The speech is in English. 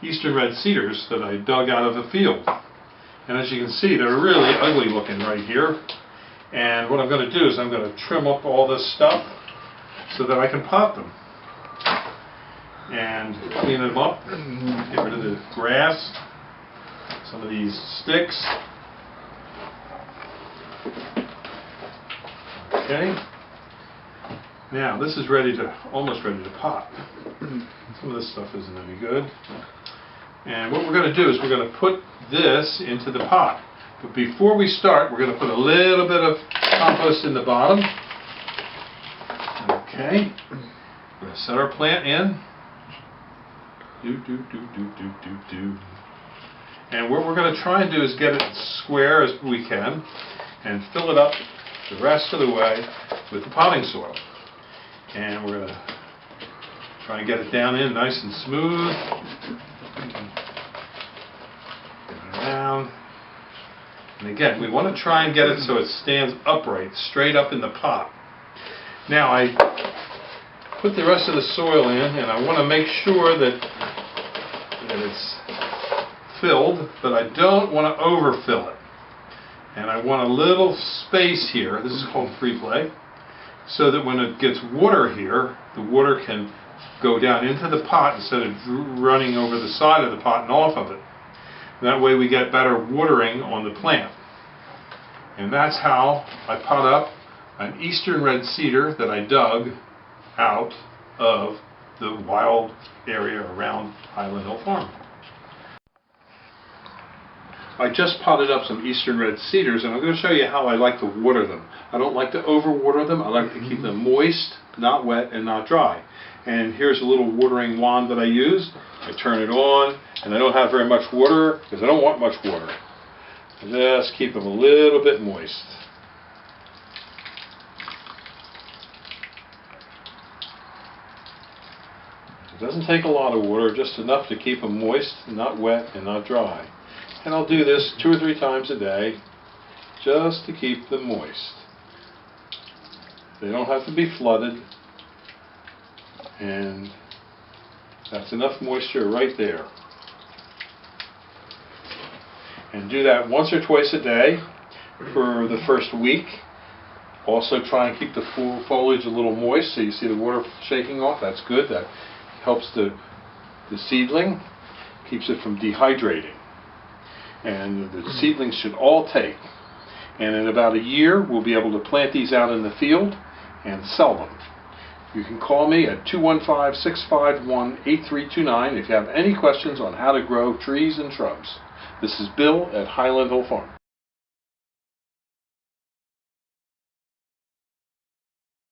eastern red cedars that I dug out of a field. And as you can see, they're really ugly looking right here. And what I'm going to do is I'm going to trim up all this stuff so that I can pot them. And clean them up, get rid of the grass, some of these sticks. Okay. Now this is almost ready to pot. Some of this stuff isn't any good. And what we're going to do is we're going to put this into the pot. But before we start, we're going to put a little bit of compost in the bottom. Okay. We're going to set our plant in. And what we're going to try and do is get it square as we can and fill it up the rest of the way with the potting soil. And we're going to try and get it down in nice and smooth. Get it down. And again, we want to try and get it so it stands upright, straight up in the pot. Now I put the rest of the soil in, and I want to make sure that it's filled, but I don't want to overfill it. And I want a little space here, this is called free play, so that when it gets water here, the water can go down into the pot instead of running over the side of the pot and off of it. That way we get better watering on the plant. And that's how I pot up an eastern red cedar that I dug out of the wild area around Highland Hill Farm. I just potted up some eastern red cedars, and I'm going to show you how I like to water them. I don't like to overwater them. I like to keep them moist, not wet, and not dry. And here's a little watering wand that I use. I turn it on, and I don't have very much water because I don't want much water. I just keep them a little bit moist. It doesn't take a lot of water, just enough to keep them moist, not wet, and not dry. And I'll do this 2 or 3 times a day just to keep them moist. They don't have to be flooded, and that's enough moisture right there. And do that once or twice a day for the first week. Also try and keep the foliage a little moist, so you see the water shaking off. That's good. That helps the seedling, keeps it from dehydrating. And the seedlings should all take. And in about a year, we'll be able to plant these out in the field and sell them. You can call me at 215-651-8329 if you have any questions on how to grow trees and shrubs. This is Bill at Highland Hill Farm.